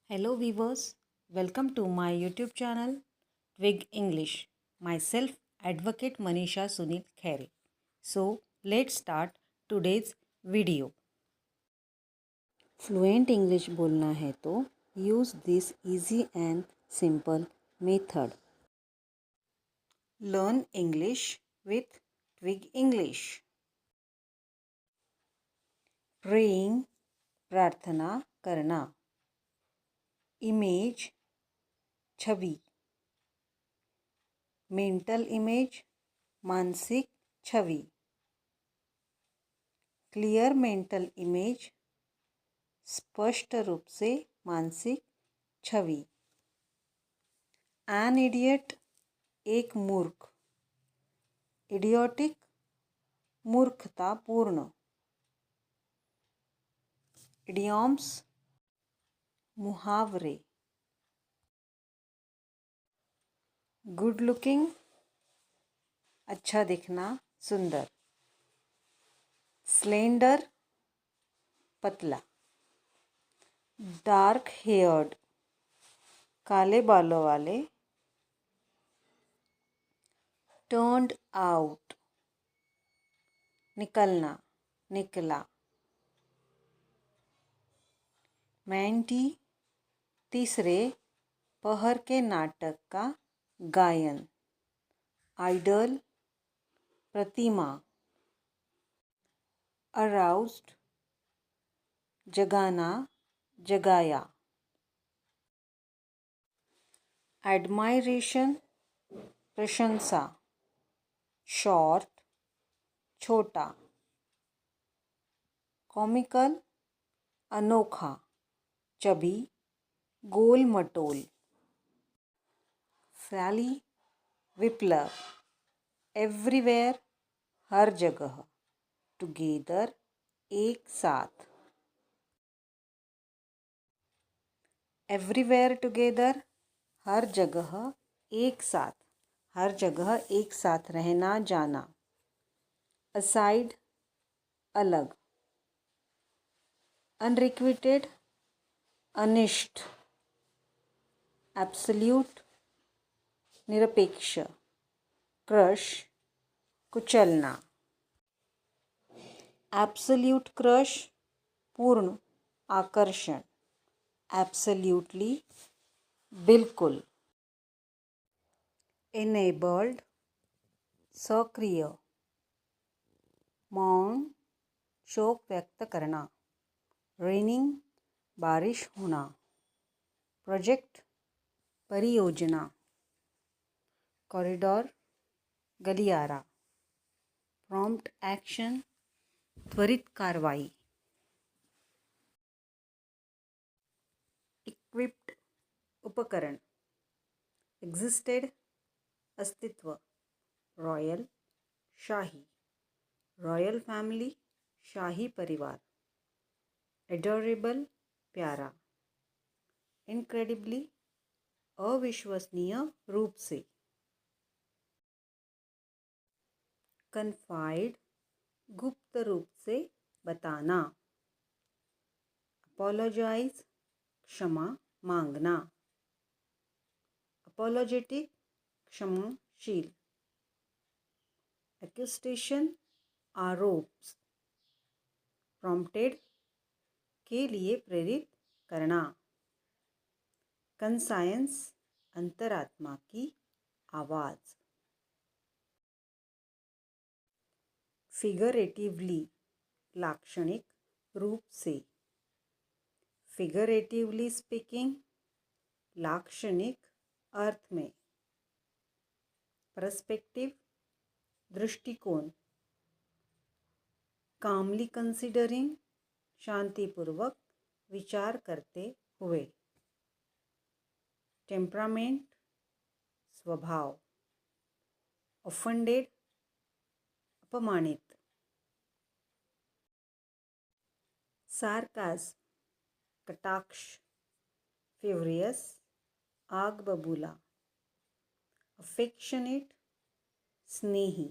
Hello viewers, welcome to my YouTube channel Twig English. Myself Advocate Manisha Sunil Khere. So let's start today's video. Fluent English बोलना है तो use this easy and simple method. Learn English with Twig English. Praying प्रार्थना करना. Image छवि. Mental image मानसिक छवि. Clear mental image स्पष्ट रूप से मानसिक छवि. एन इडियट एक मूर्ख. इडियोटिक मूर्खतापूर्ण. इडियम्स मुहावरे. गुड लुकिंग अच्छा दिखना सुंदर. स्लेंडर पतला. डार्क हेयर्ड काले बालों वाले. टर्न्ड आउट निकलना निकला. मैंटी तीसरे पहर के नाटक का गायन. आइडल प्रतिमा. अराउज्ड जगाना जगाया. एडमायरेशन प्रशंसा. शॉर्ट छोटा. कॉमिकल अनोखा चबी गोल मटोल. फैली विप्लव. एवरीवेयर हर जगह. टुगेदर एक साथ. एवरीवेयर टुगेदर हर जगह एक साथ. हर जगह एक साथ रहना जाना. असाइड अलग. अनरिक्विटेड अनिष्ट. एब्सोल्यूट निरपेक्ष. क्रश कुचलना. एब्सोल्यूट क्रश पूर्ण आकर्षण. एब्सोल्यूटली बिल्कुल. इनेबल्ड सक्रिय. मौन शोक व्यक्त करना. रेनिंग बारिश होना. प्रोजेक्ट परियोजना. कॉरिडोर गलियारा. प्रॉम्प्ट एक्शन त्वरित कार्रवाई. इक्विप्ड उपकरण. एग्जिस्टेड अस्तित्व. रॉयल शाही. रॉयल फैमिली शाही परिवार. एडोरेबल प्यारा. इनक्रेडिबली अविश्वसनीय रूप से. कन्फाइड गुप्त रूप से बताना. अपोलोजाइज क्षमा मांगना. अपोलोजेटिक क्षमाशील. एक्यूस्टेशन आरोप. प्रॉम्प्टेड के लिए प्रेरित करना. कंसायंस अंतरात्मा की आवाज़. फिगरेटिवली लाक्षणिक रूप से. फिगरेटिवली स्पीकिंग लाक्षणिक अर्थ में. पर्सपेक्टिव दृष्टिकोण. कामली कंसिडरिंग शांतिपूर्वक विचार करते हुए. टेम्परामेंट स्वभाव. ऑफेंडेड अपमानित. सार्काज्म कटाक्ष. फ्यूरियस आग बबूला. अफेक्शनेट स्नेही.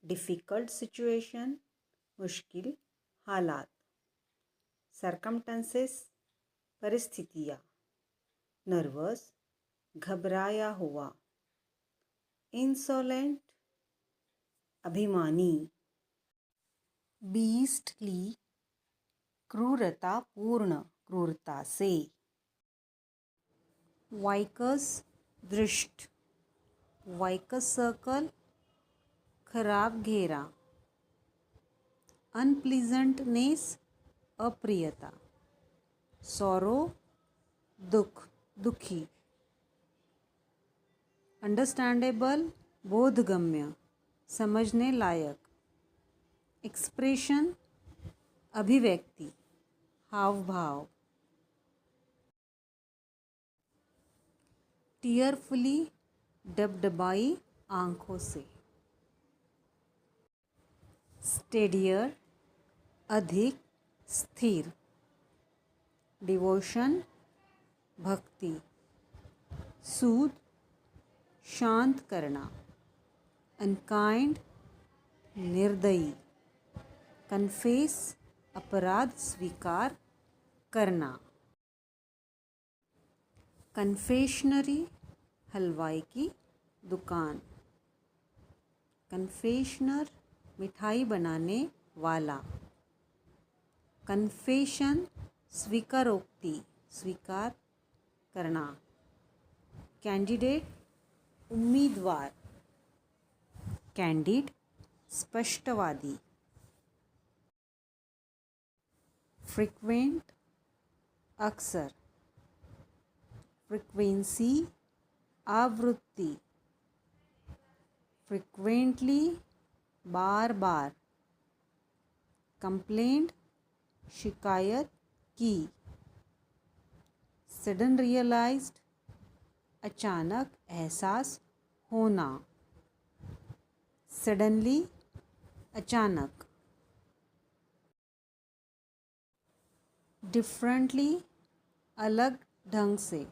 डिफ़िकल्ट सिचुएशन मुश्किल हालात. सर्कमस्टेंसेस परिस्थितियाँ, नर्वस, घबराया हुआ, इंसोलेंट, अभिमानी, बीस्टली, क्रूरतापूर्ण, क्रूरता से, वाइकस, दृष्ट, वाइकस सर्कल, खराब घेरा, अनप्लीजेंटनेस, अप्रियता, सॉरो, दुख, दुखी, अंडरस्टैंडेबल, बोधगम्य, समझने लायक, एक्सप्रेशन, अभिव्यक्ति, हाव भाव, टीयरफुली, डबडबाई आंखों से, स्टेडियर, अधिक, स्थिर, डिवोशन, भक्ति, सूद, शांत करना, अनकाइंड, निर्दयी, कन्फेस, अपराध स्वीकार करना, कन्फेशनरी, हलवाई की दुकान, कन्फेशनर, मिठाई बनाने वाला, कन्फेशन, स्वीकारोक्ति, स्वीकार करना, कैंडिडेट, उम्मीदवार, कैंडिड, स्पष्टवादी, फ्रीक्वेंट, अक्सर, फ्रीक्वेंसी, आवृत्ति, फ्रीक्वेंटली, बार बार, कंप्लेंट, शिकायत की, सडन रियलाइज्ड, अचानक एहसास होना, सडनली, अचानक, डिफरेंटली, अलग ढंग से,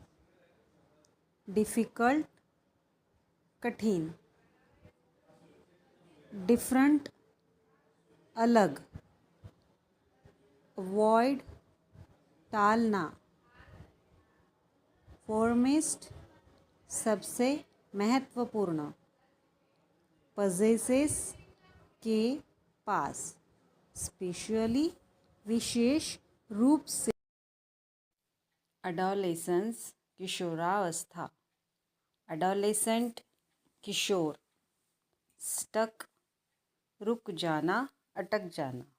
डिफ़िकल्ट, कठिन, डिफरेंट, अलग, अवॉइड, टालना, फॉरमोस्ट, सबसे महत्वपूर्ण, पजेसेस, के पास, स्पेशली, विशेष रूप से, एडोलेसेंस, किशोरावस्था, एडोलेसेंट, किशोर, स्टक, रुक जाना, अटक जाना,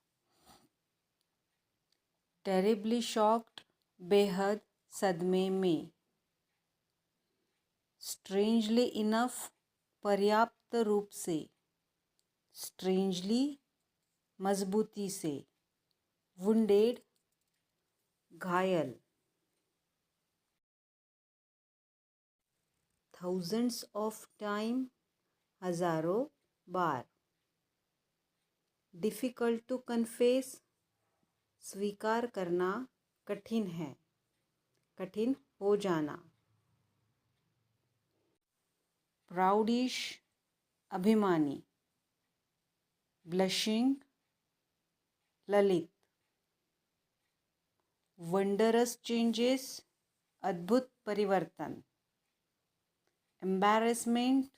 टेरिबली शॉक्ड, बेहद सदमे में, स्ट्रेंजली इनफ, पर्याप्त रूप से, स्ट्रेंजली, मजबूती से, वुंडेड, घायल, थाउजेंड्स ऑफ टाइम, हजारों बार, डिफ़िकल्ट टू कन्फेस, स्वीकार करना कठिन है, कठिन हो जाना, प्राउडिश, अभिमानी, ब्लशिंग, ललित, वंडरस चेंजेस, अद्भुत परिवर्तन, एम्बैरेसमेंट,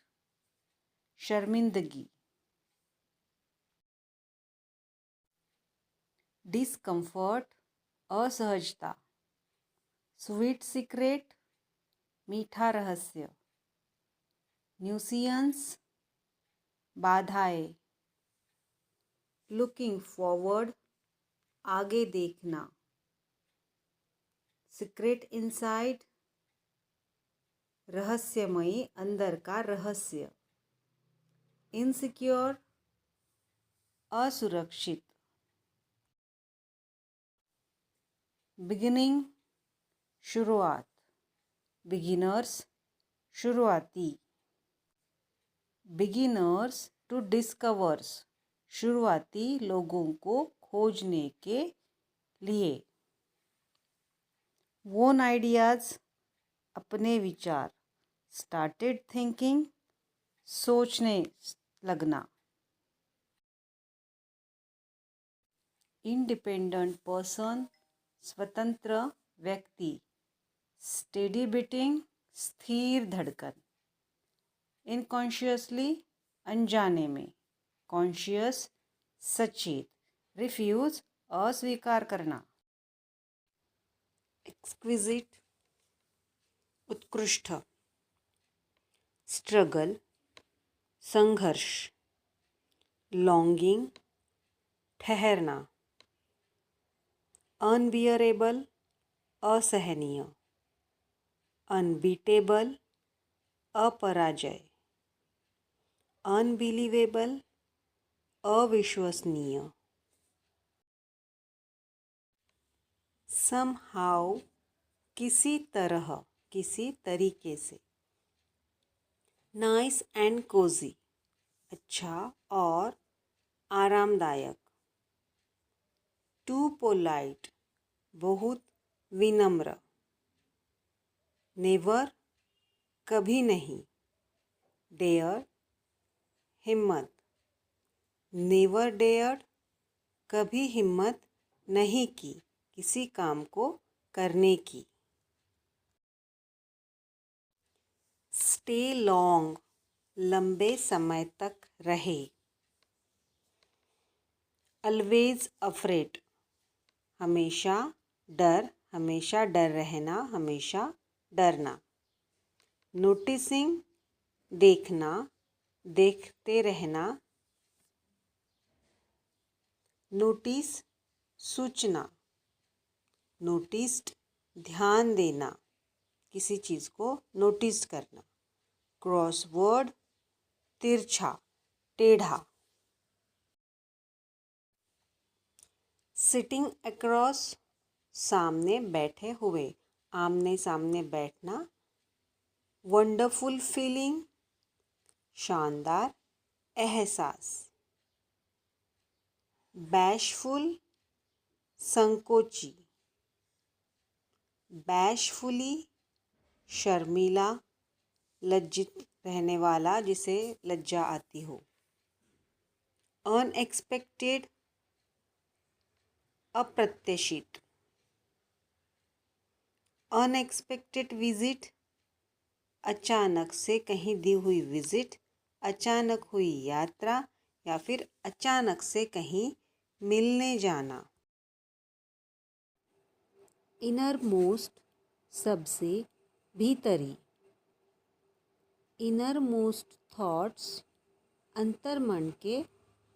शर्मिंदगी, डिस्कम्फर्ट, असहजता, स्वीट सीक्रेट, मीठा रहस्य, न्यूसियंस, बाधाएं, लुकिंग फॉरवर्ड, आगे देखना, सीक्रेट इनसाइड, रहस्यमयी, अंदर का रहस्य, इनसिक्योर, असुरक्षित, बिगिनिंग, शुरुआत, बिगिनर्स, शुरुआती, बिगिनर्स टू डिस्कवर्स, शुरुआती लोगों को खोजने के लिए, वोन आइडियाज़, अपने विचार, स्टार्टेड थिंकिंग, सोचने लगना, इंडिपेंडेंट पर्सन, स्वतंत्र व्यक्ति, स्टेडी बीटिंग, स्थिर धड़कन। इनकॉन्शियसली, अनजाने में। कॉन्शियस, सचेत। रिफ्यूज, अस्वीकार करना। एक्सक्विजिट, उत्कृष्ट। स्ट्रगल, संघर्ष। लॉन्गिंग, ठहरना। अनबियरेबल, असहनीय। अनबीटेबल, अपराजय। अनबिलीवेबल, अविश्वसनीय। समहाउ, किसी तरह, किसी तरीके से। नाइस एंड कोजी, अच्छा और आरामदायक। टू पोलाइट, बहुत विनम्र। नेवर, कभी नहीं। डेयर, हिम्मत। नेवर डेयर्ड, कभी हिम्मत नहीं की किसी काम को करने की। स्टे लॉन्ग, लंबे समय तक रहे। ऑलवेज अफ्रेड, हमेशा डर रहना, हमेशा डरना। नोटिसिंग, देखना, देखते रहना। नोटिस, सूचना। नोटिस्ड, ध्यान देना, किसी चीज़ को नोटिस करना। क्रॉसवर्ड, तिरछा, टेढ़ा। सिटिंग अक्रॉस, सामने बैठे हुए, आमने सामने बैठना। वंडरफुल फीलिंग, शानदार एहसास। बैशफुल, संकोची। बैशफुली, शर्मीला, लज्जित रहने वाला, जिसे लज्जा आती हो। अनएक्सपेक्टेड, अप्रत्याशित। अनएक्सपेक्टेड विजिट, अचानक से कहीं दी हुई विजिट, अचानक हुई यात्रा या फिर अचानक से कहीं मिलने जाना। इनर मोस्ट, सबसे भीतरी। इनर मोस्ट थॉट्स, अंतर्मन के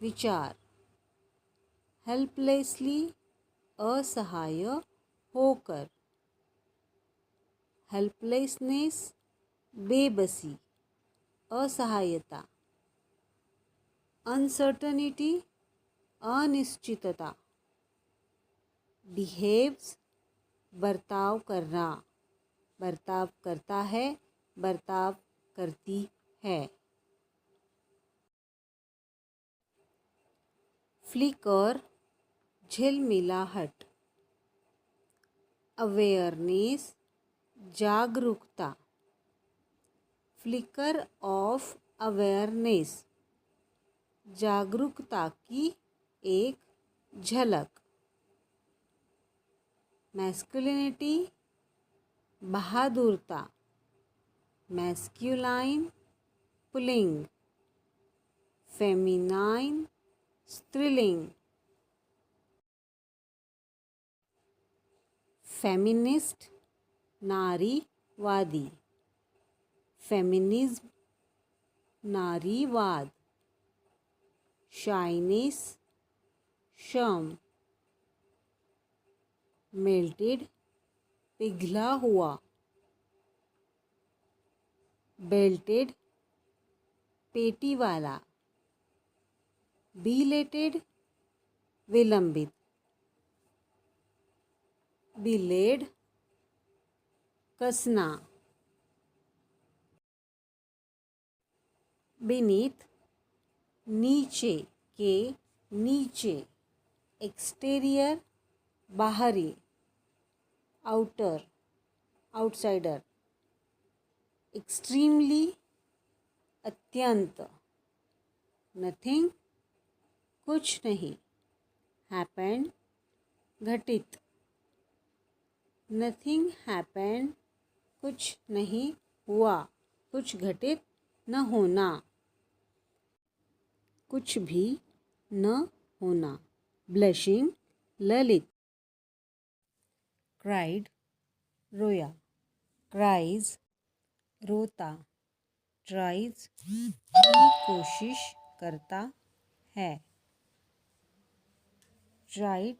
विचार। हेल्पलेसली, असहाय होकर। हेल्पलेसनेस, बेबसी, असहायता। अनसर्टनिटी, अनिश्चितता। बिहेव्स, बर्ताव करना, बर्ताव करता है, बर्ताव करती है। फ्लिकर, झिलमिलाहट। अवेयरनेस, जागरूकता। फ्लिकर ऑफ अवेयरनेस, जागरूकता की एक झलक। मैस्कुलिनिटी, बहादुरता। मैस्क्यूलाइन, पुल्लिंग। फेमिनाइन, स्त्रीलिंग। फेमिनिस्ट, नारीवादी। फेमिनिज्म, नारीवाद। शाइनेस, शर्म। मेल्टेड, पिघला हुआ। बेल्टेड, पेटी वाला। बिलेटेड, विलंबित। बिलेड, कसना। बीनीथ, नीचे के नीचे। एक्सटीरियर, बाहरी। Outer, outsider. एक्सट्रीमली, अत्यंत। नथिंग, कुछ नहीं। हैपेंड, घटित। नथिंग हैपेंड, कुछ नहीं हुआ, कुछ घटित न होना, कुछ भी न होना। ब्लशिंग ललित। क्राइड रोया, क्राइज रोता, ट्राइज की कोशिश करता है, ट्राइड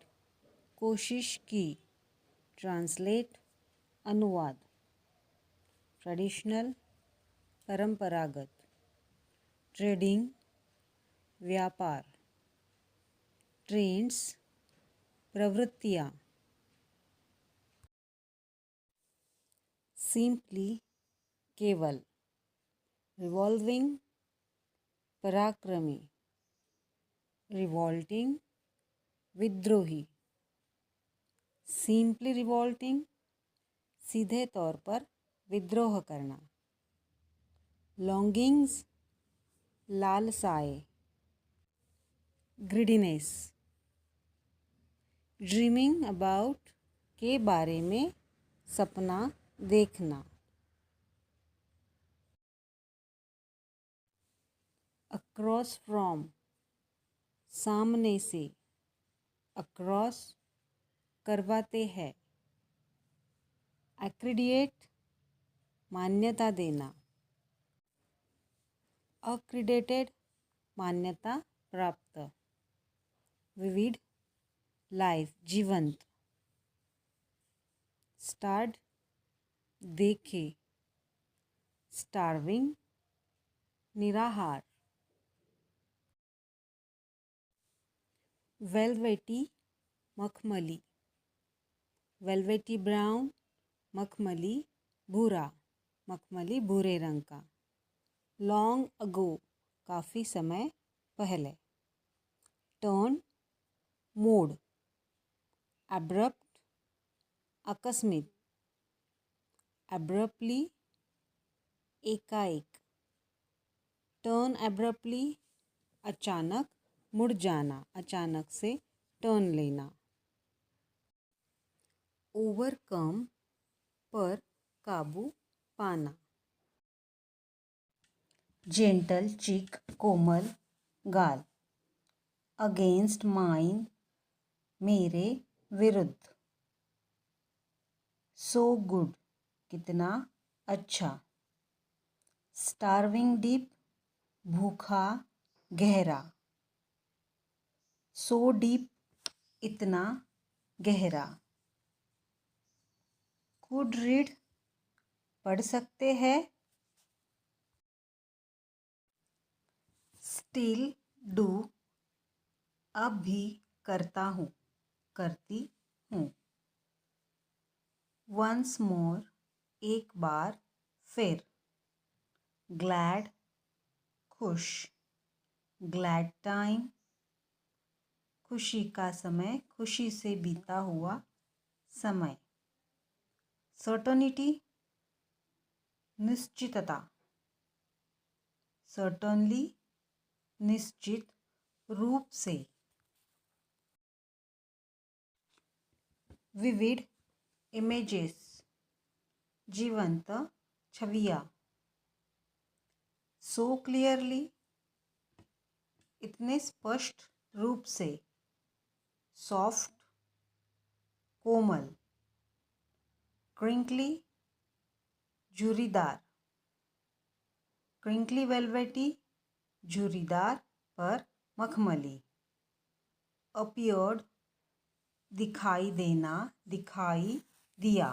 कोशिश की। ट्रांसलेट अनुवाद। ट्रेडिशनल परंपरागत, ट्रेडिंग व्यापार, ट्रेंड्स प्रवृत्तियाँ, सिंपली केवल, रिवॉल्विंग पराक्रमी, रिवॉल्टिंग विद्रोही, सिंपली रिवॉल्टिंग सीधे तौर पर विद्रोह करना। लॉन्गिंग्स लालसाए, ग्रिडीनेस, ड्रीमिंग अबाउट के बारे में सपना देखना। अक्रॉस फ्रॉम सामने से, अक्रॉस करवाते हैं। एक्रीडिएट मान्यता देना, अक्रीडेटेड मान्यता प्राप्त। विविड लाइफ जीवंत। स्टार्ड देखे, स्टार्विंग निराहार। वेलवेटी मखमली, वेलवेटी ब्राउन मखमली भूरा, मखमली भूरे रंग का। लॉन्ग अगो काफ़ी समय पहले। टर्न मोड़। एब्रप्ट आकस्मिक, एब्रप्टली एकाएक। टर्न एब्रप्टली अचानक मुड़ जाना, अचानक से टर्न लेना। ओवरकम पर काबू पाना। जेंटल चिक कोमल गाल। अगेंस्ट माइन मेरे विरुद्ध। सो गुड कितना अच्छा। स्टार्विंग डीप भूखा गहरा। सो डीप इतना गहरा। कुड रीड पढ़ सकते हैं। स्टिल डू अब भी करता हूँ, करती हूँ। वंस मोर एक बार फिर। ग्लैड खुश। ग्लैड टाइम खुशी का समय, खुशी से बीता हुआ समय। सर्टनिटी निश्चितता। सर्टनली निश्चित रूप से। विविड इमेजेस जीवंत छवियाँ। सो क्लियरली इतने स्पष्ट रूप से। सॉफ्ट कोमल। क्रिंकली झुर्रीदार। क्रिंकली वेलवेटी झुर्रीदार पर मखमली। अपीयर्ड दिखाई देना, दिखाई दिया।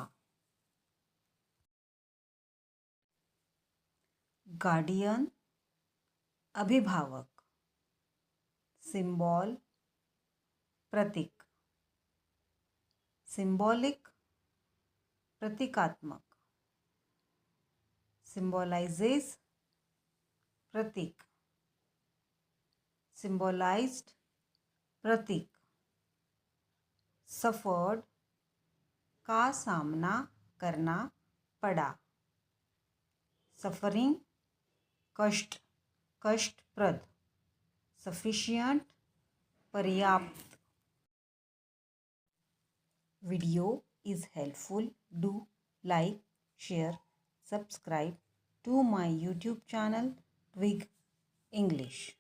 गार्डियन अभिभावक। सिंबल प्रतीक। सिंबॉलिक प्रतीकात्मक। सिंबलाइजेस प्रतीक। सिंबलाइज्ड प्रतीक। सफर्ड का सामना करना पड़ा। सफरिंग कष्ट, कष्टप्रद। सफिशिएंट पर्याप्त। Video is helpful, do like share, subscribe to my YouTube channel Twig English.